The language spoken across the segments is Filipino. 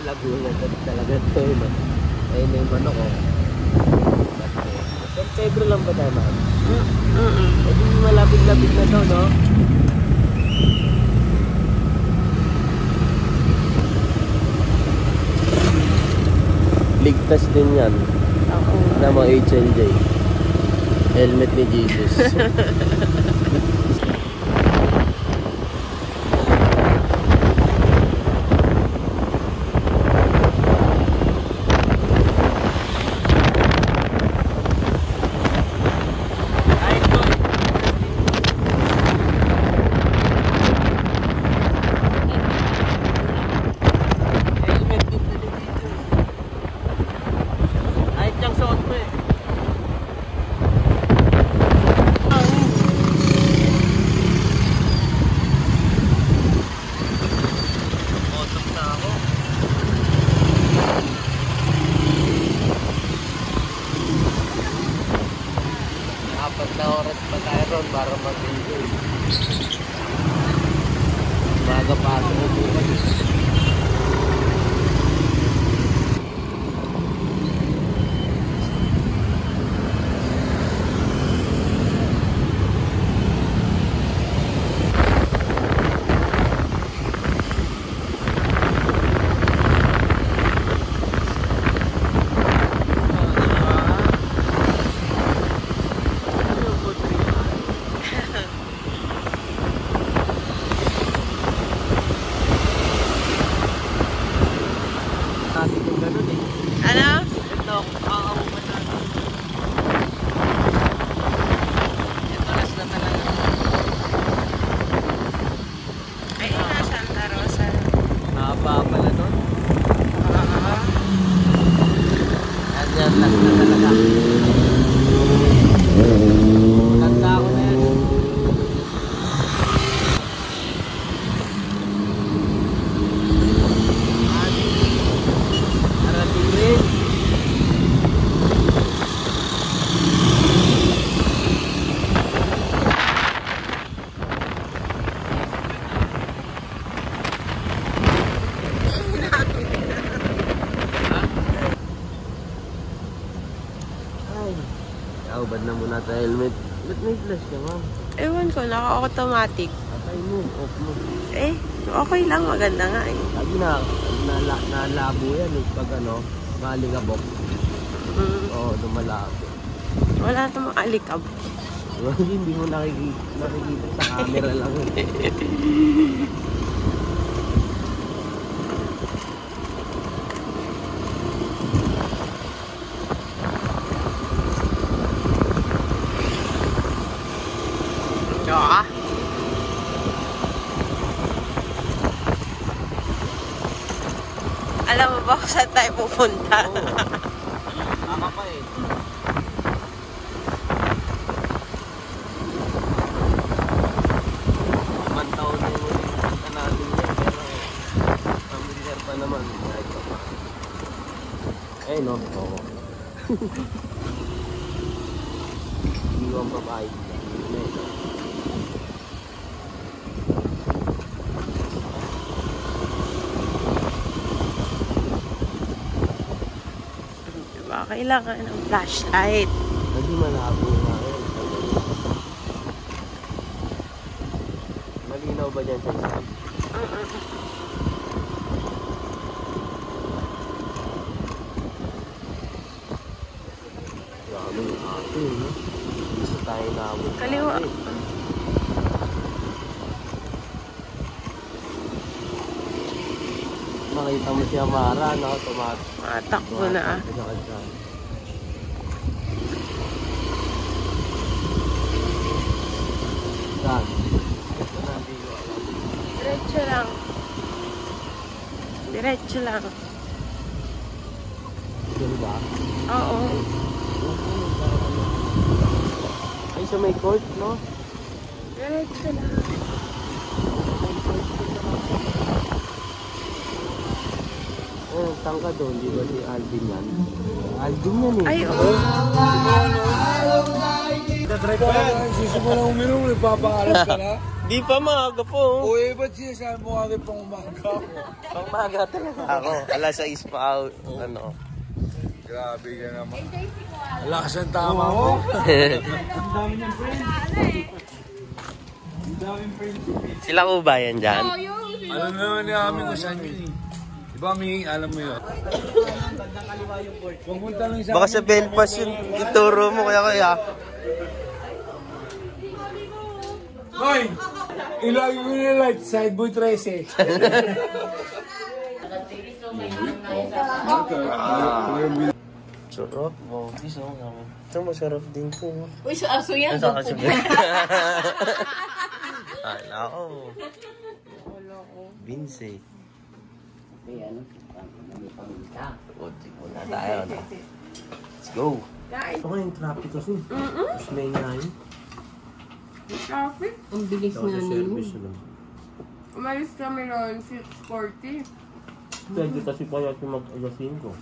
Laguna talaga ito, no? Ayun na yung manok, oh. San Pedro lang ba tayo, ma'am? Eh, di malapit-lapit na to, no? Ligtas din yan. Oo. Na mga HLJ. Helmet ni Jesus. Para mag-enjoy. Baga pa ako bukas. Ano? Ito, kakaupan natin. Ito, last na talaga. Ay, na Santa Rosa. Haba pala doon. Yan, last na talaga. Maganda ako na yan. Bad na muna tayo helmet. Ba't may flash ka, ma'am? Ewan ko, naka-automatic. Patay mo, off mo. Eh, okay lang. Maganda nga eh. Lagi nalabo yan eh. Pag ano, malingabok. Oo, lumalabo. Wala namang alikab. Hindi mo nakikita sa camera lang. Alam mo ba kung saan tayo pupunta? Tama pa eh. Ibang taon na yung punta natin yan. Pero familiar pa naman. Eh no? Oo. Iwang babae. Kailangan ng flashlight. Hindi malabo nga yun. Malinaw ba dyan sa isa? Grabe yung ato eh, no? Hindi sa tayo naabot. Kaliwa. Makita mo siya Mara, no? Matakbo na ah. Saan? Diretso lang. Diretso lang. Diyan ba? Oo. Ay, sa may court, no? Diretso lang. Oh, tangka doon, di ba si Alvin yan? Alvin yan eh. Ay, oo. Nagdadrive pa yan. Sisimulang uminom, nagpapaalam ka na. Di pa maaga po. Uy, ba't sinasabi mo kami pang umaga? Pang maaga talaga ako. Alas 6 pa out. Ano? Grabe ka naman. Lakas ang tama mo. Sila ko ba yan dyan? Alam naman ni Ami kung saan yun eh. Diba, Mi? Alam mo yun. Pumunta lang sa Baka sa Belfast yun. Ituro mo kaya. Hoy! Ilagay ko nila light, Sideboy 13. Sarap. Wow, gusto mo naman. Ito masarap din po. Uy, sa aso yan. Saan ka si Ben? Ala ko. Vince. Utik muna tayo. Let's go. Guys, Okay yung traffic kasi. Mas may ngayon. traffic. Ang bilis Ito sa service nun. lang. Umalis kami noon, 6:40. Pwede kasi pala ito mag-alas 5.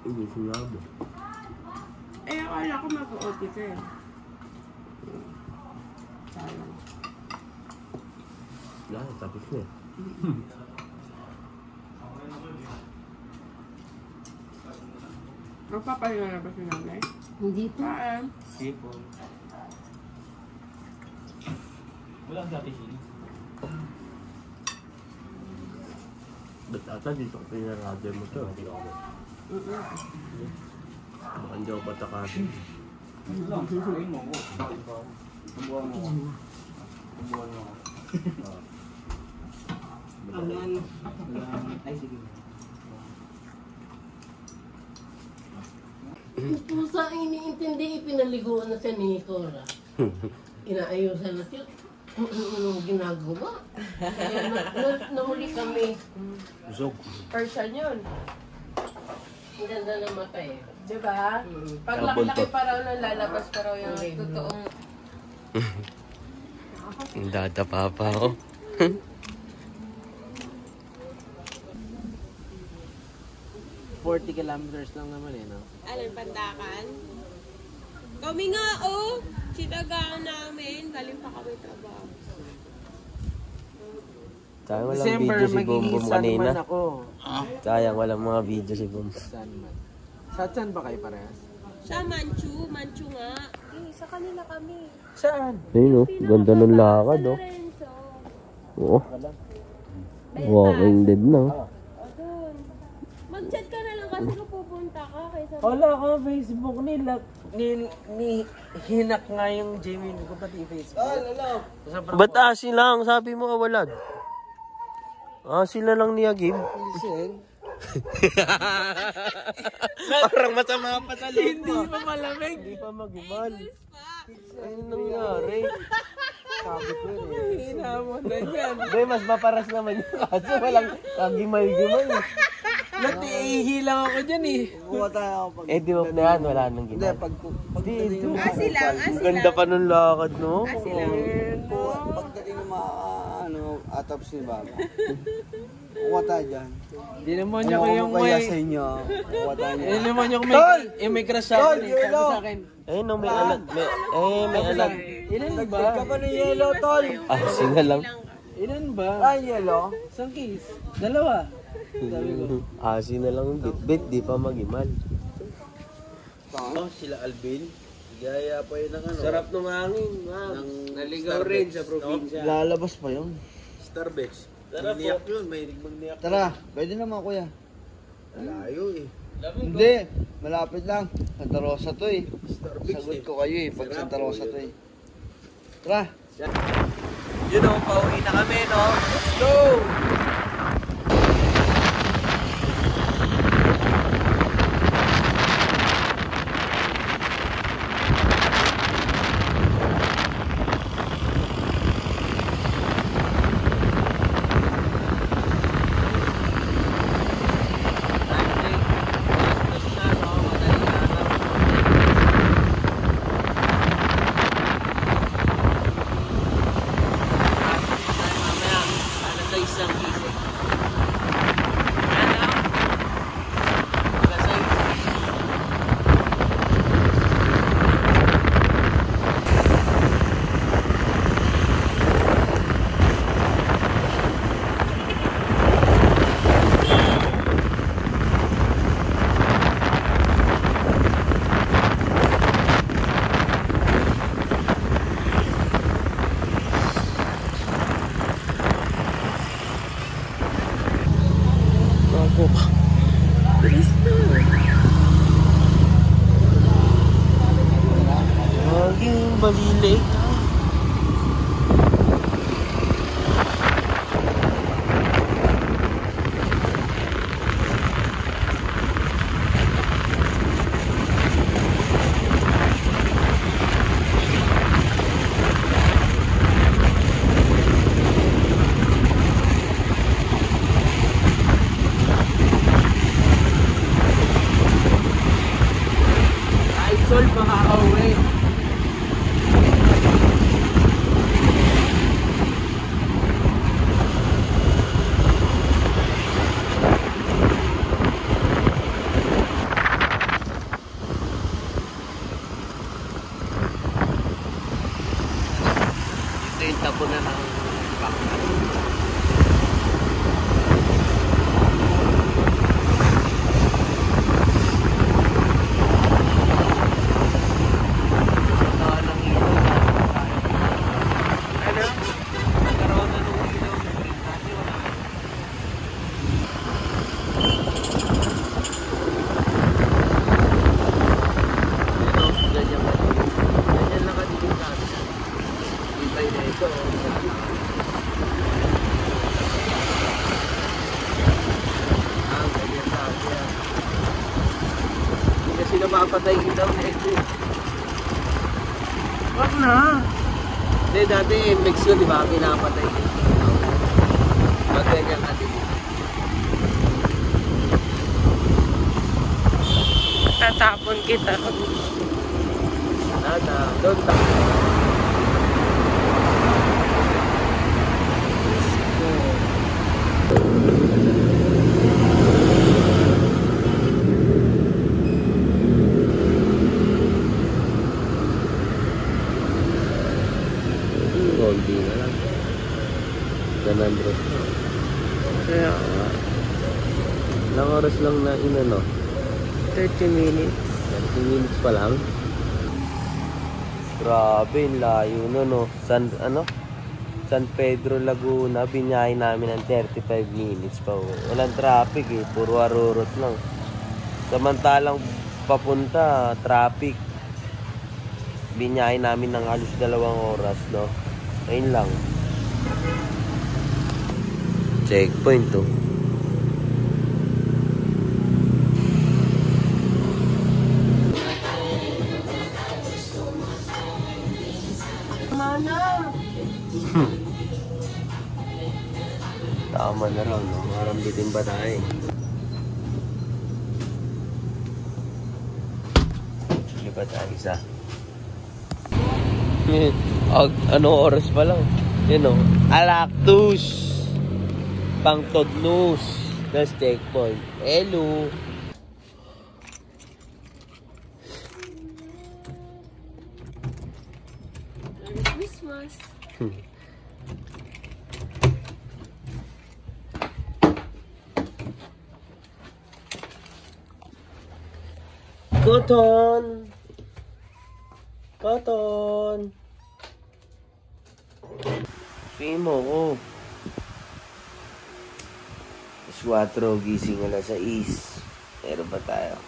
Hindi sinabi. Eh, akala ko mag-OT ka eh. Sayang. Wala, tapos na eh. Magpapahinga na ba si nanay? Hindi po. Saan? Sipon. Wala ang dati sila. Ba't ata dito ko pinarader mo ito? Hindi ako. Baka hindi ako patakasin. Yung pusa ang iniintindi, ipinaliguan na siya ni Cora. Inaayusan na siya. Anong ginagawa? Kaya nahuli kami. Usog. Persian yun. Ang ganda na mata eh. Diba? Pag laki-laki pa raw nang lalabas pa raw yung totoong... Ang dadapa pa ako. kilometers lang naman eh, no? Alin, Pandakan? Kami nga, oh! Sinagaan namin. Galing pa kami trabaho. Sayang walang video si Bumbum kanina. ako. Sayang walang mga video si Bumbum. Saan man? Saan ba kayo parehas? Siya, Manchu. Manchu nga. Eh, sa kanila kami. Saan? Ayun oh, ganda ng lakad oh. Lorenzo. Oo. Walking dead na oh. O, dun. Mag-chat ka na lang kasi kung pupunta ka. Kaysa Wala ka Facebook nila. Hinak nga yung Jamie ko pati Facebook. Ba't asin lang? Sabi mo awalad. Asin na lang niya, Gib. Listen. Parang masama pa sa loob mo. Hindi pa malamig. Hindi pa mag-imal. Ano nangyari? Sabi ko eh. Hinamon na yan. Hindi, mas maparas naman yung kaso. Walang kagimal-gimal. Natihilang ako dyan eh. Kuha tayo ako pag... Eh, di ba na yan? Wala nang Hindi, gimal. pagdating ng mga... Ang ganda pa nung lakad, no? Pagdating ng mga, ataps ni Baba. Kuha tayo dyan. Dinamonyo ko yung kaya may... sa inyo. Kuha tayo niya. Dinamonyo ko yung may crush sa akin. Sabi sa akin. Eh, no, may alag. May alag. Ilan ba? Ka pa ng yellow, tol. Asin na lang. Ilan ba? Ay, yellow. Isang kiss. Dalawa. Sabi ko. Asin na lang yung bit-bit. Di pa mag-imal. Sila Alvin. Gaya pa yun ng ano. Sarap ng hangin. Naligaw rin sa probinsya. Lalabas pa yun. Starbucks. Tara niyak yun. May magniyak. Tara, pwede naman kuya. Layo eh. Hindi, malapit lang. Santa Rosa to eh. Starbucks Sagot eh. ko kayo eh, pag Santa Rosa to eh. Tara. Yun o, pauwi na kami, no? Let's go! Isang Bago ka. Bilis na. Lagi yung balilay. Sol, makaka-uwi. Ito yung tapunan ng baklas. Kasi napapatay ilaw na ito. Wag na. Hindi, dati MX yun, di ba? Pinapatay ito. Pag ganyan ka din. Tatapon kita. Nada, don't tap. Goldie na lang. Ganandros. Kaya nga. Ilang oras lang na inano? 30 minutes. 30 minutes pa lang. Grabe, layo na no. San Pedro, Laguna. Binyahe namin ng 35 minutes pa. Walang traffic eh. Puro arurot lang. Samantalang papunta, traffic. Binyahe namin ng halos 2 oras, no? Ayun lang. Checkpoint to. Tama na raw, no? Marambitin ba tayo? Hindi ba tayo isa? Ano oras pa lang? Yun o. Alactus! Pangtodnus! That's checkpoint. Hello! Merry Christmas. Cotton! Cotton! Swim mo ko. 4, gising alas 6. Meron pa tayo.